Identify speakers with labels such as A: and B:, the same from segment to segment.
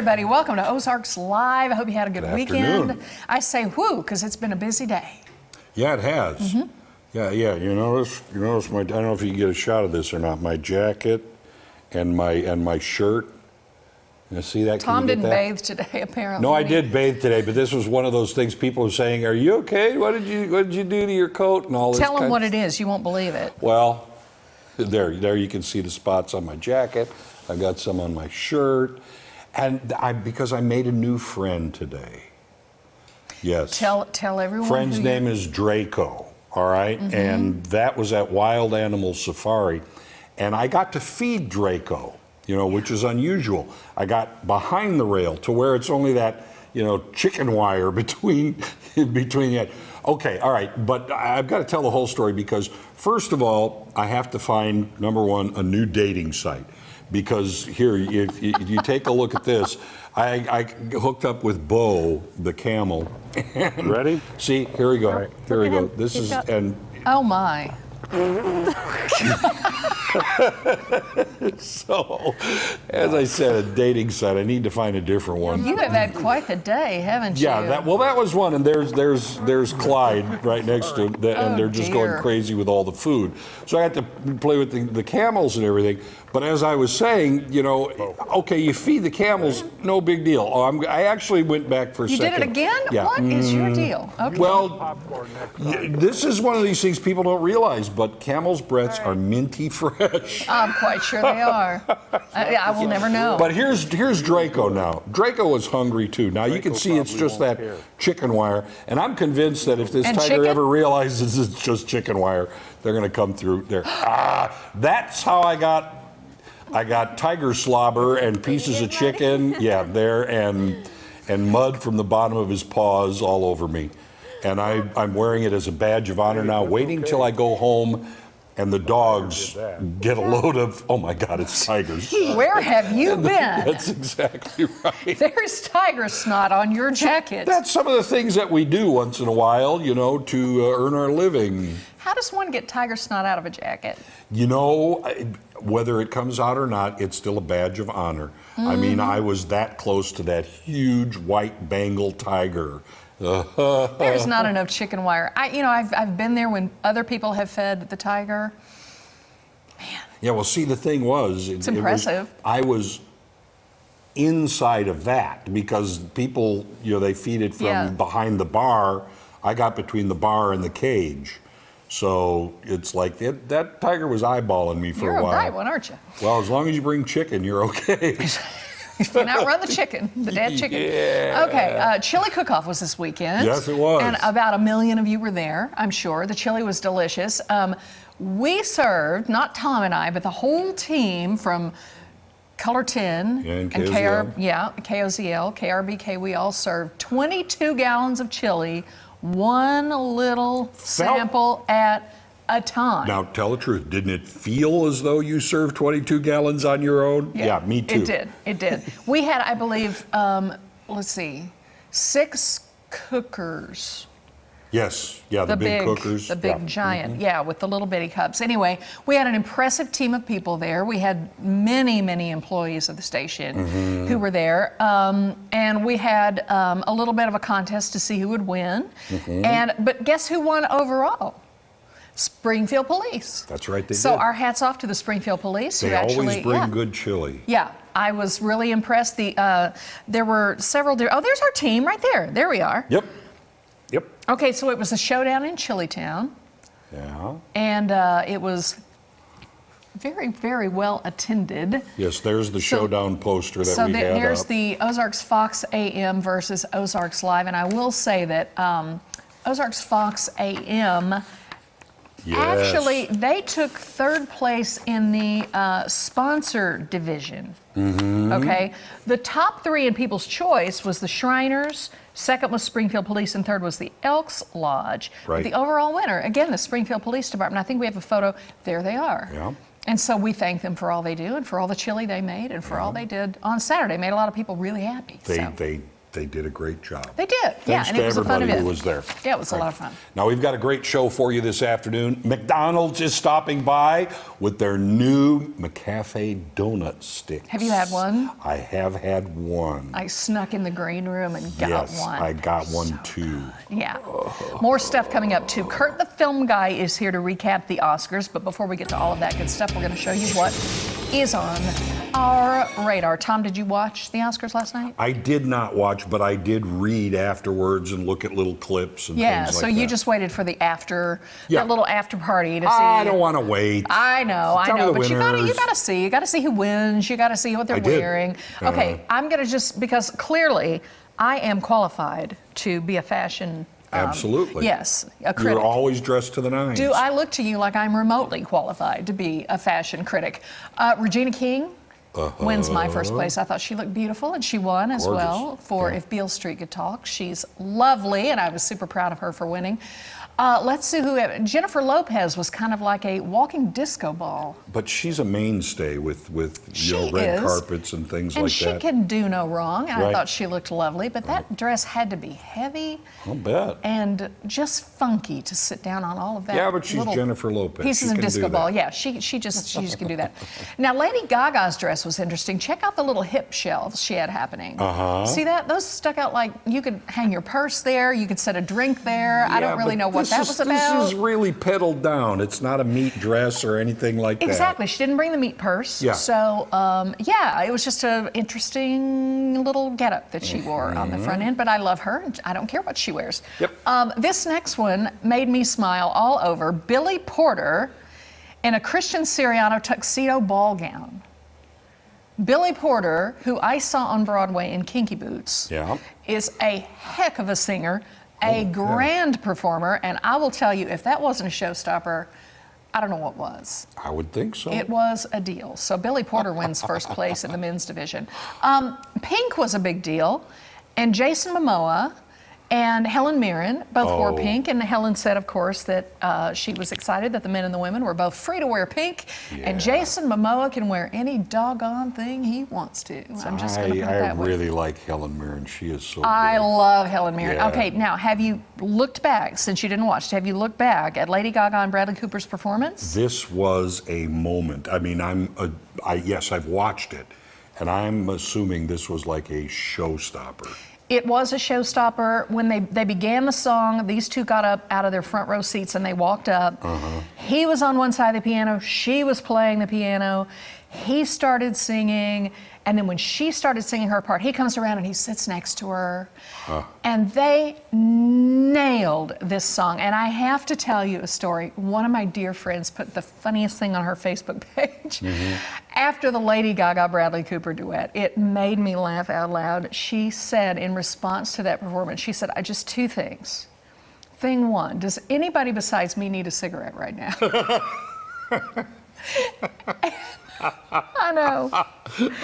A: everybody. Welcome to Ozarks Live. I hope you had a good weekend.
B: Afternoon.
A: I say whoo, because it's been a busy day.
B: Yeah, it has. Yeah. You notice my, I don't know if you can get a shot of this or not, my jacket and my shirt. You see that?
A: Tom didn't bathe today, apparently.
B: No, I did bathe today, but this was one of those things people were saying, "Are you okay? What did you do to your coat?" and all this.
A: Tell them what it is. You won't believe it.
B: Well, there you can see the spots on my jacket. I've got some on my shirt, and because I made a new friend today. Yes.
A: Tell everyone.
B: Friend's name is Draco. All right, and that was at Wild Animal Safari, and I got to feed Draco. Which is unusual. I got behind the rail to where it's only that, chicken wire between it. Okay, all right, but I've got to tell the whole story because, first of all, I have to find, number one, a new dating site. Because here, if you take a look at this, I hooked up with Bo, the camel.
C: Ready?
B: See, here we go.
C: Right.
B: Here we go. This is, and
A: oh my.
B: So, as I said, a dating site. I need to find a different one.
A: You have had quite the day, haven't you?
B: Yeah, that was one, and there's Clyde right next to him, and they're just going crazy with all the food. So I had to play with the camels and everything. But as I was saying, okay, you feed the camels, no big deal. I actually went back for a second.
A: You did it again?
B: Yeah.
A: What is your deal? Okay.
B: Well, this is one of these things people don't realize, but camels' breaths are minty fresh.
A: I'm quite sure they are. I will never know.
B: But here's Draco now. Draco is hungry too. Now you can see it's just that chicken wire, and I'm convinced that if this tiger ever realizes it's just chicken wire, they're going to come through there. That's how I got tiger slobber and pieces of chicken, there, and mud from the bottom of his paws all over me. And I'm wearing it as a badge of honor now, waiting till I go home and the dogs get a load of, oh my God, it's tigers.
A: Where have you been?
B: That's exactly right.
A: There's tiger snot on your jacket.
B: That's some of the things that we do once in a while, to earn our living.
A: How does one get tiger snot out of a jacket?
B: Whether it comes out or not, it's still a badge of honor. I mean, I was that close to that huge white Bengal tiger.
A: There's not enough chicken wire. I've been there when other people have fed the tiger. Man.
B: Yeah, well, see, the thing was...
A: It's impressive.
B: I was inside of that because people, they feed it from behind the bar. I got between the bar and the cage. So it's like that tiger was eyeballing me for a while.
A: You're a bright one, aren't you?
B: Well, as long as you bring chicken, you're okay.
A: You can outrun the chicken, the dead chicken.
B: Yeah.
A: Okay, chili cook-off was this weekend.
B: Yes, it was.
A: And about 1 million of you were there, I'm sure. The chili was delicious. We served, not Tom and I, but the whole team from Color 10
B: and
A: KOZL, KRBK, we all served 22 gallons of chili, one little sample at a time.
B: Now, tell the truth. Didn't it feel as though you served 22 gallons on your own? Yeah, me too.
A: It did. We had, I believe, 6 cookers.
B: Yes, the big cookers.
A: The big giant, with the little bitty cups. Anyway, we had an impressive team of people there. We had many, many employees of the station who were there. And we had a little bit of a contest to see who would win. But guess who won overall? Springfield Police.
B: That's right, they
A: So
B: did.
A: our hats off to the Springfield Police.
B: They always bring good chili.
A: Yeah, I was really impressed. There were several. Oh, there's our team right there. There we are.
B: Yep.
A: Okay, so it was a showdown in Chilitown.
B: Yeah.
A: And it was very, very well attended.
B: Yes, there's the showdown poster that we had
A: there's
B: up.
A: the Ozarks Fox AM versus Ozarks Live. And I will say that Ozarks Fox AM...
B: Yes.
A: Actually, they took 3rd place in the sponsor division. Okay, the top 3 in People's Choice was the Shriners, 2nd was Springfield Police, and 3rd was the Elks Lodge.
B: Right.
A: But the overall winner, again, the Springfield Police Department. I think we have a photo. There they are.
B: Yeah.
A: And so we thank them for all they do and for all the chili they made and for all they did on Saturday. Made a lot of people really happy.
B: They They did a great job.
A: They did.
B: Thanks
A: and
B: to
A: it was a fun
B: everybody
A: event.
B: who was there.
A: Yeah, it was a lot of fun.
B: Now, we've got a great show for you this afternoon. McDonald's is stopping by with their new McCafe donut sticks.
A: Have you had one?
B: I have had one.
A: I snuck in the green room and got
B: Yes,
A: one.
B: I got one too.
A: Yeah. More stuff coming up too. Kurt the Film Guy is here to recap the Oscars, but before we get to all of that good stuff, we're going to show you what is on our radar. Tom, did you watch the Oscars last night?
B: I did not watch, but I did read afterwards and look at little clips and things like that.
A: Yeah, so you just waited for the after,
B: Yeah.
A: that little after party to see.
B: I don't want to wait.
A: I know,
B: Tell me the
A: but you
B: winners.
A: gotta see. You gotta see who wins. You gotta see what they're
B: I did.
A: wearing. Okay, I'm gonna just, because clearly I am qualified to be a fashion.
B: Absolutely.
A: Yes, a critic.
B: You're always dressed to the nines.
A: Do I look to you like I'm remotely qualified to be a fashion critic? Regina King wins my first place. I thought she looked beautiful, and she won as
B: Gorgeous.
A: well for If Beale Street Could Talk. She's lovely, and I was super proud of her for winning. Let's see who. Jennifer Lopez was kind of like a walking disco ball.
B: But she's a mainstay with
A: She
B: red
A: is.
B: carpets and things
A: And
B: like
A: she
B: that.
A: can do no wrong. I
B: Right.
A: thought she looked lovely, but that dress had to be heavy
B: I'll bet.
A: and just funky to sit down on all of that.
B: Yeah, but she's
A: little
B: Jennifer Lopez.
A: Pieces
B: She
A: of
B: can do
A: disco
B: that.
A: ball. Yeah, she just can do that. Now, Lady Gaga's dress was interesting. Check out the little hip shelves she had happening. See that? Those stuck out like you could hang your purse there. You could set a drink there. I don't really know what that was about.
B: This is really pedaled down. It's not a meat dress or anything like that.
A: Exactly. She didn't bring the meat purse.
B: Yeah.
A: So, yeah, it was just an interesting little getup that she wore on the front end. But I love her. And I don't care what she wears.
B: Yep.
A: This next one made me smile all over. Billy Porter in a Christian Siriano tuxedo ball gown. Billy Porter, who I saw on Broadway in Kinky Boots, is a heck of a singer, a grand performer, and I will tell you, if that wasn't a showstopper, I don't know what was.
B: I would think so.
A: It was a deal. So Billy Porter wins first place in the men's division. Pink was a big deal, and Jason Momoa and Helen Mirren both wore pink, and Helen said, of course, that she was excited that the men and the women were both free to wear pink, and Jason Momoa can wear any doggone thing he wants to. I'm just going to put it that way.
B: I really like Helen Mirren. She is so
A: I
B: good.
A: love Helen Mirren.
B: Yeah.
A: Okay, now, have you looked back, since you didn't watch it, have you looked back at Lady Gaga and Bradley Cooper's performance?
B: This was a moment. I mean, yes, I've watched it, and I'm assuming this was like a showstopper.
A: It was a showstopper. When they began the song, these two got up out of their front row seats and they walked up. He was on one side of the piano, she was playing the piano. He started singing, and then when she started singing her part, he comes around and he sits next to her. And they nailed this song. And I have to tell you a story. One of my dear friends put the funniest thing on her Facebook page. After the Lady Gaga Bradley Cooper duet, it made me laugh out loud. She said in response to that performance, she said, just two things. Thing one, does anybody besides me need a cigarette right now? I know.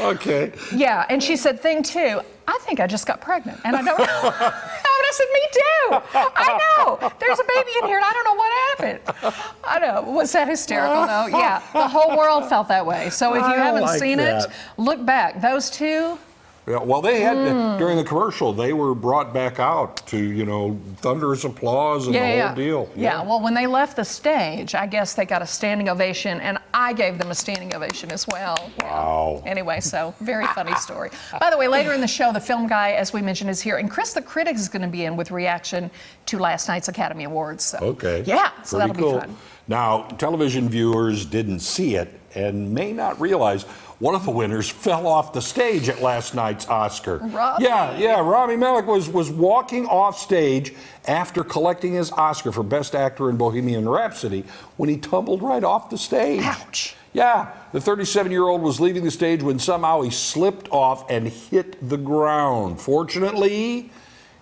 B: Okay.
A: Yeah, and she said, thing two, I think I just got pregnant, and I don't know. And I said, me too. I know. There's a baby in here, and I don't know what happened. I know. Was that hysterical, though? Yeah, the whole world felt that way. So if you haven't seen it, look back. Those two.
B: Yeah, well, they had, during the commercial, they were brought back out to, thunderous applause and the whole deal.
A: Yeah, well, when they left the stage, I guess they got a standing ovation, and I gave them a standing ovation as well.
B: Wow.
A: Anyway, so very funny story. By the way, later in the show, the film guy, as we mentioned, is here, and Chris the Critic is going to be in with reaction to last night's Academy Awards. So.
B: Okay.
A: Yeah, so
B: Pretty
A: that'll
B: cool.
A: be fun.
B: Now, television viewers didn't see it and may not realize one of the winners fell off the stage at last night's Oscar.
A: Rami.
B: Yeah, Rami Malek was walking off stage after collecting his Oscar for Best Actor in Bohemian Rhapsody when he tumbled right off the stage.
A: Ouch.
B: Yeah, the 37-year-old was leaving the stage when somehow he slipped off and hit the ground. Fortunately,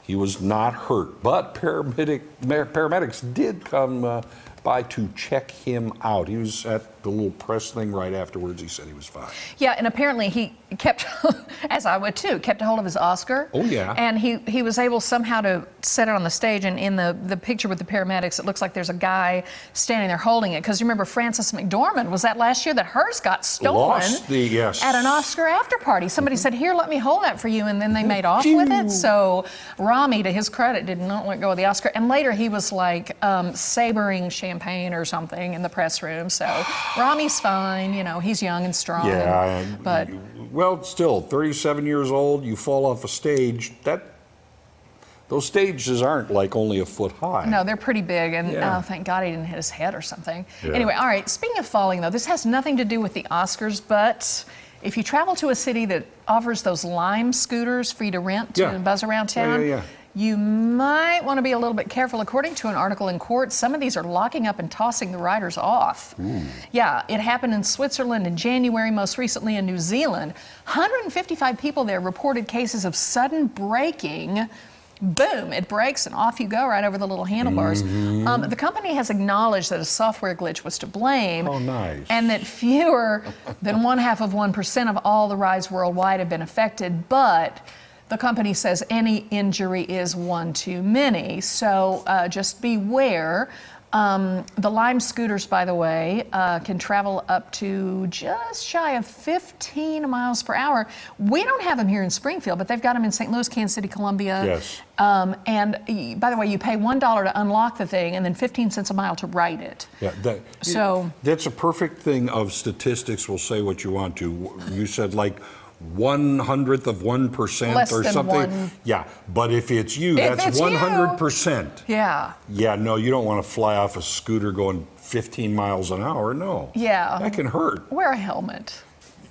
B: he was not hurt, but paramedics did come by to check him out. He was at the little press thing right afterwards, he said he was fine.
A: Yeah, and apparently he kept, as I would too, kept a hold of his Oscar.
B: Oh, yeah.
A: And he was able somehow to set it on the stage, and in the picture with the paramedics, it looks like there's a guy standing there holding it. Because you remember Frances McDormand, was that last year that hers got stolen
B: yes.
A: at an Oscar after party? Somebody said, here, let me hold that for you, and then they made off with it. So Rami, to his credit, did not let go of the Oscar. And later he was like sabering champagne or something in the press room. So Rami's fine, you know, he's young and strong.
B: Yeah,
A: but
B: well, still 37 years old, you fall off a stage. Those stages aren't like only a foot high.
A: no, they're pretty big, and
B: Yeah.
A: thank God he didn't hit his head or something.
B: Yeah.
A: Anyway, all right, speaking of falling though, this has nothing to do with the Oscars, but if you travel to a city that offers those Lime scooters for you to rent to
B: Yeah.
A: buzz around town,
B: Yeah.
A: you might want to be a little bit careful. According to an article in Court, some of these are locking up and tossing the riders off. Yeah, it happened in Switzerland in January, most recently in New Zealand. 155 people there reported cases of sudden braking. Boom, it breaks and off you go right over the little handlebars. The company has acknowledged that a software glitch was to blame.
B: Oh, nice.
A: And that fewer than 0.5% of all the rides worldwide have been affected, but the company says any injury is one too many. So just beware. The Lime scooters, by the way, can travel up to just shy of 15 miles per hour. We don't have them here in Springfield, but they've got them in St. Louis, Kansas City, Columbia.
B: Yes.
A: And by the way, you pay $1 to unlock the thing and then 15 cents a mile to ride it.
B: Yeah, that's a perfect thing of statistics. Will say what you want to. You said like 1/100 of 1%
A: Less
B: or
A: than
B: something.
A: one.
B: Yeah, but if it's you,
A: If
B: that's
A: it's you.
B: 100%.
A: Yeah.
B: Yeah, no, you don't want to fly off a scooter going 15 miles an hour. No.
A: Yeah.
B: That can hurt.
A: Wear a helmet.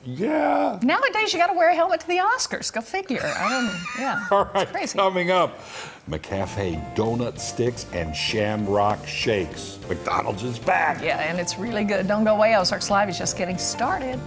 B: Yeah.
A: Nowadays, you got to wear a helmet to the Oscars. Go figure. Yeah.
B: All right,
A: It's crazy.
B: coming up, McCafe donut sticks and Shamrock shakes. McDonald's is back.
A: Yeah, and it's really good. Don't go away. Ozarks Live is just getting started.